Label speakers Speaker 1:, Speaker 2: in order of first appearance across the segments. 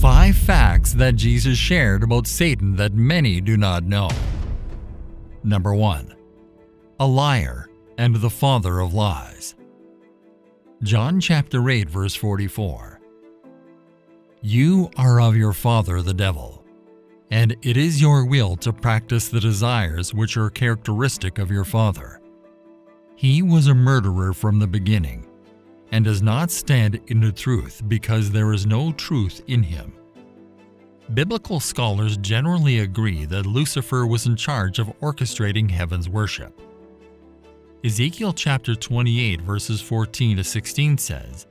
Speaker 1: 5 facts that Jesus shared about Satan that many do not know. Number 1. A liar and the father of lies. John chapter 8 verse 44. You are of your father the devil, and it is your will to practice the desires which are characteristic of your father. He was a murderer from the beginning, and does not stand in the truth because there is no truth in him. Biblical scholars generally agree that Lucifer was in charge of orchestrating heaven's worship. Ezekiel chapter 28 verses 14 to 16 says,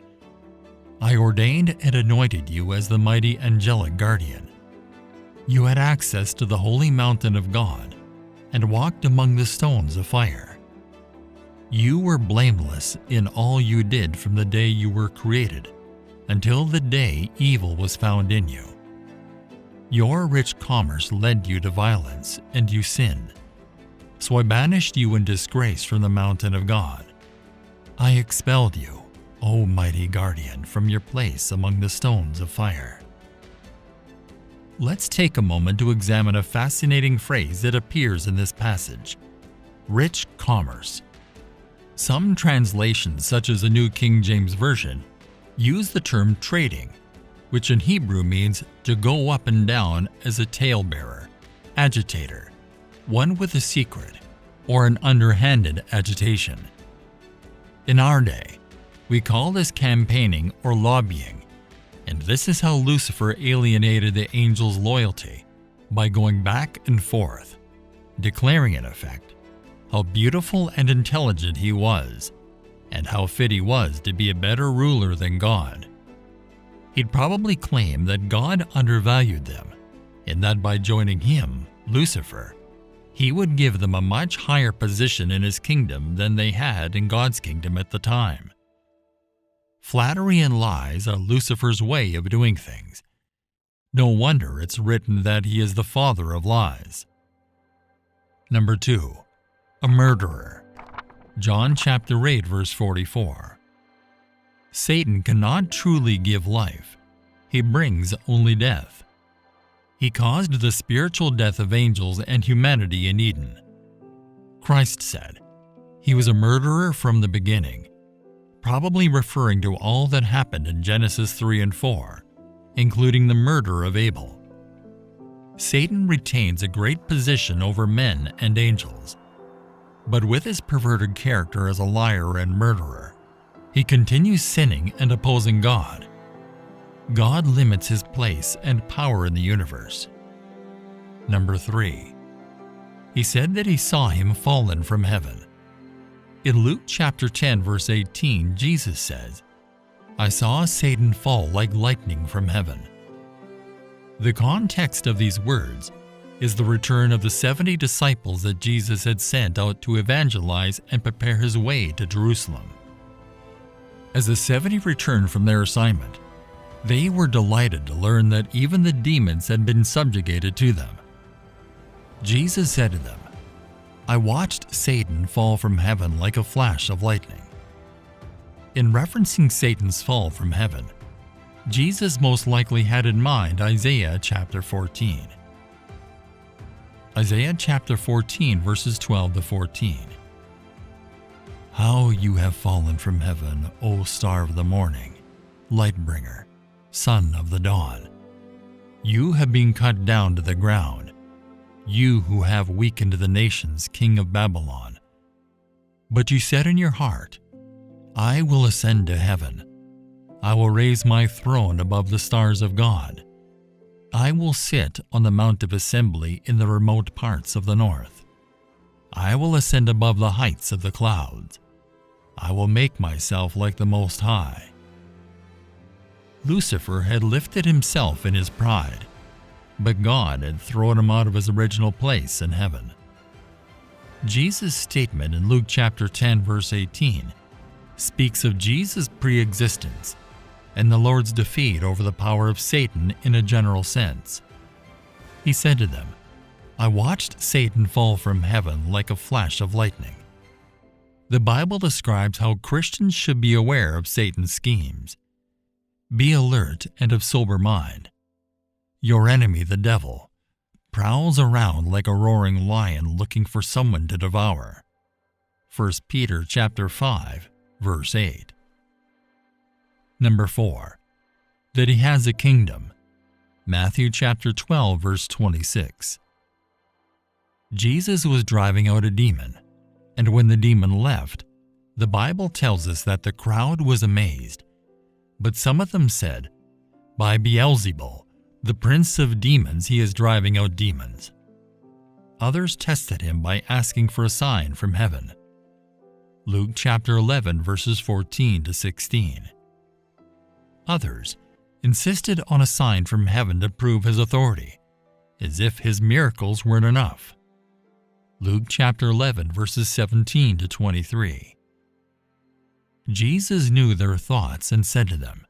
Speaker 1: I ordained and anointed you as the mighty angelic guardian. You had access to the holy mountain of God and walked among the stones of fire. You were blameless in all you did from the day you were created until the day evil was found in you. Your rich commerce led you to violence, and you sinned. So I banished you in disgrace from the mountain of God. I expelled you, O mighty guardian, from your place among the stones of fire. Let's take a moment to examine a fascinating phrase that appears in this passage: rich commerce. Some translations, such as the New King James Version, use the term trading, which in Hebrew means to go up and down as a talebearer, agitator, one with a secret, or an underhanded agitation. In our day, we call this campaigning or lobbying, and this is how Lucifer alienated the angel's loyalty, by going back and forth, declaring in effect how beautiful and intelligent he was, and how fit he was to be a better ruler than God. He'd probably claim that God undervalued them, and that by joining him, Lucifer, he would give them a much higher position in his kingdom than they had in God's kingdom at the time. Flattery and lies are Lucifer's way of doing things. No wonder it's written that he is the father of lies. Number 2. A murderer. John chapter 8 verse 44. Satan cannot truly give life. He brings only death. He caused the spiritual death of angels and humanity in Eden. Christ said, he was a murderer from the beginning, probably referring to all that happened in Genesis 3 and 4, including the murder of Abel. Satan retains a great position over men and angels. But with his perverted character as a liar and murderer, he continues sinning and opposing God. God limits his place and power in the universe. Number 3. He said that he saw him fallen from heaven. In Luke chapter 10 verse 18, Jesus says, I saw Satan fall like lightning from heaven. The context of these words is the return of the 70 disciples that Jesus had sent out to evangelize and prepare his way to Jerusalem. As the 70 returned from their assignment, they were delighted to learn that even the demons had been subjugated to them. Jesus said to them, I watched Satan fall from heaven like a flash of lightning. In referencing Satan's fall from heaven, Jesus most likely had in mind Isaiah chapter 14. Isaiah chapter 14 verses 12 to 14. How you have fallen from heaven, O star of the morning, light bringer, son of the dawn. You have been cut down to the ground, you who have weakened the nations, king of Babylon. But you said in your heart, I will ascend to heaven. I will raise my throne above the stars of God. I will sit on the mount of assembly in the remote parts of the north. I will ascend above the heights of the clouds. I will make myself like the Most High. Lucifer had lifted himself in his pride, but God had thrown him out of his original place in heaven. Jesus' statement in Luke chapter 10 verse 18 speaks of Jesus' pre-existence and the Lord's defeat over the power of Satan in a general sense. He said to them, I watched Satan fall from heaven like a flash of lightning. The Bible describes how Christians should be aware of Satan's schemes. Be alert and of sober mind. Your enemy, the devil, prowls around like a roaring lion looking for someone to devour. 1 Peter chapter 5, verse 8. Number 4. That he has a kingdom. Matthew chapter 12, verse 26. Jesus was driving out a demon, and when the demon left, the Bible tells us that the crowd was amazed. But some of them said, "By Beelzebul, the prince of demons, he is driving out demons." Others tested him by asking for a sign from heaven. Luke chapter 11, verses 14 to 16. Others insisted on a sign from heaven to prove his authority, as if his miracles weren't enough. Luke chapter 11, verses 17 to 23. Jesus knew their thoughts and said to them,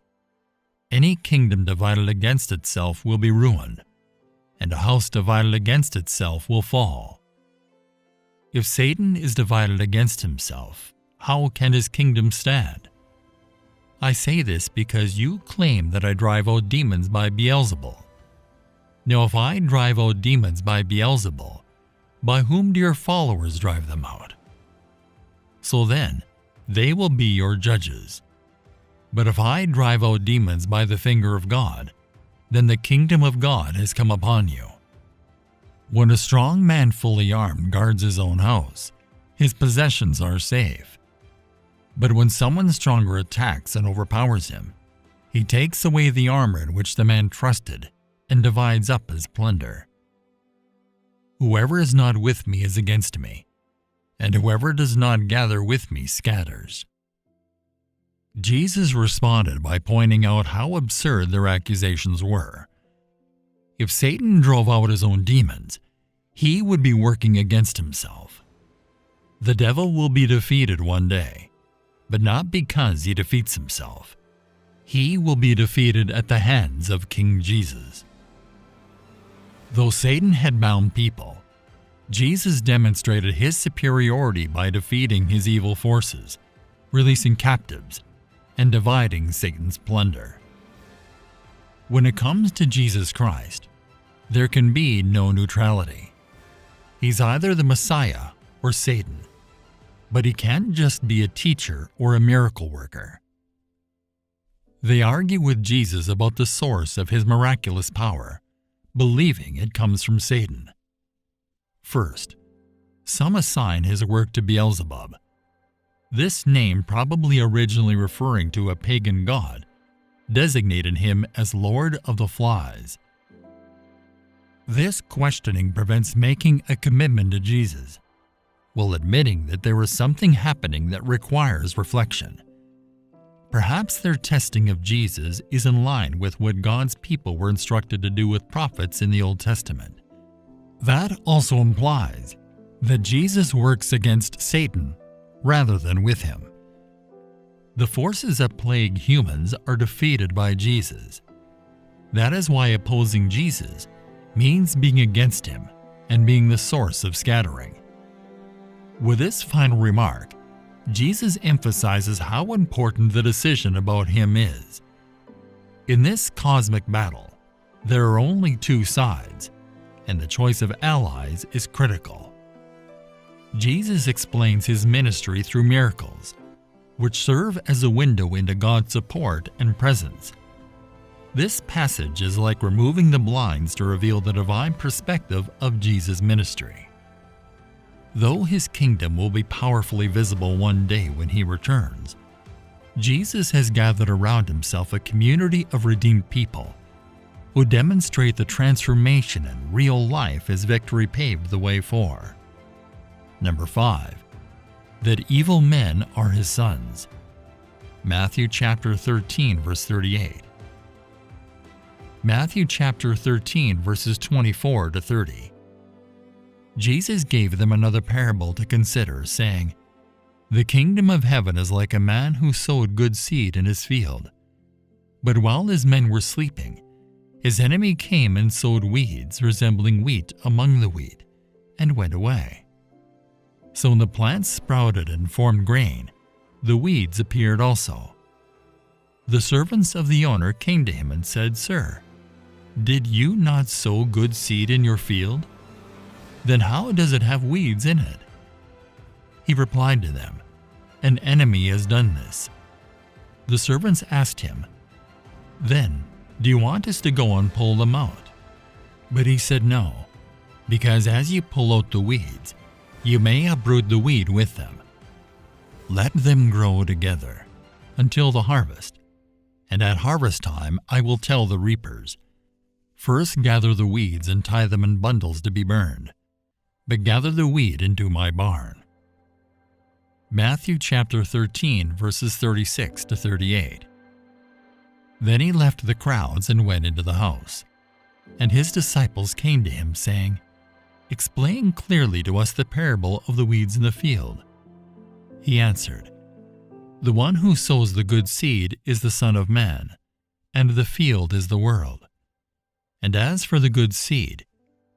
Speaker 1: "Any kingdom divided against itself will be ruined, and a house divided against itself will fall. If Satan is divided against himself, how can his kingdom stand? I say this because you claim that I drive out demons by Beelzebul. Now if I drive out demons by Beelzebul, by whom do your followers drive them out? So then, they will be your judges. But if I drive out demons by the finger of God, then the kingdom of God has come upon you. When a strong man fully armed guards his own house, his possessions are safe. But when someone stronger attacks and overpowers him, he takes away the armor in which the man trusted and divides up his plunder. Whoever is not with me is against me, and whoever does not gather with me scatters." Jesus responded by pointing out how absurd their accusations were. If Satan drove out his own demons, he would be working against himself. The devil will be defeated one day, but not because he defeats himself. He will be defeated at the hands of King Jesus. Though Satan had bound people, Jesus demonstrated his superiority by defeating his evil forces, releasing captives, and dividing Satan's plunder. When it comes to Jesus Christ, there can be no neutrality. He's either the Messiah or Satan, but he can't just be a teacher or a miracle worker. They argue with Jesus about the source of his miraculous power, believing it comes from Satan. First, some assign his work to Beelzebub. This name, probably originally referring to a pagan god, designated him as Lord of the Flies. This questioning prevents making a commitment to Jesus, while admitting that there is something happening that requires reflection. Perhaps their testing of Jesus is in line with what God's people were instructed to do with prophets in the Old Testament. That also implies that Jesus works against Satan rather than with him. The forces that plague humans are defeated by Jesus. That is why opposing Jesus means being against him and being the source of scattering. With this final remark, Jesus emphasizes how important the decision about him is. In this cosmic battle, there are only two sides, and the choice of allies is critical. Jesus explains his ministry through miracles, which serve as a window into God's support and presence. This passage is like removing the blinds to reveal the divine perspective of Jesus' ministry. Though his kingdom will be powerfully visible one day when he returns, Jesus has gathered around himself a community of redeemed people who demonstrate the transformation in real life his victory paved the way for. Number 5. That evil men are his sons. Matthew chapter 13, verse 38. Matthew chapter 13, verses 24 to 30. Jesus gave them another parable to consider, saying, "The kingdom of heaven is like a man who sowed good seed in his field. But while his men were sleeping, his enemy came and sowed weeds resembling wheat among the wheat, and went away. So when the plants sprouted and formed grain, the weeds appeared also. The servants of the owner came to him and said, 'Sir, Did you not sow good seed in your field? Then how does it have weeds in it?" He replied to them, "An enemy has done this." The servants asked him, "Then, do you want us to go and pull them out?" But he said, "No, because as you pull out the weeds, you may uproot the weed with them. Let them grow together until the harvest, and at harvest time I will tell the reapers, 'First gather the weeds and tie them in bundles to be burned, but gather the wheat into my barn.'" Matthew chapter 13, verses 36 to 38. Then he left the crowds and went into the house. And his disciples came to him, saying, "Explain clearly to us the parable of the weeds in the field." He answered, "The one who sows the good seed is the Son of Man, and the field is the world. And as for the good seed,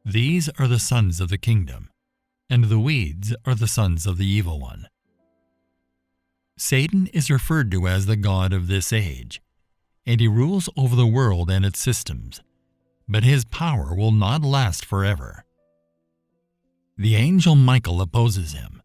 Speaker 1: these are the sons of the kingdom, and the weeds are the sons of the evil one." Satan is referred to as the god of this age, and he rules over the world and its systems, but his power will not last forever. The angel Michael opposes him,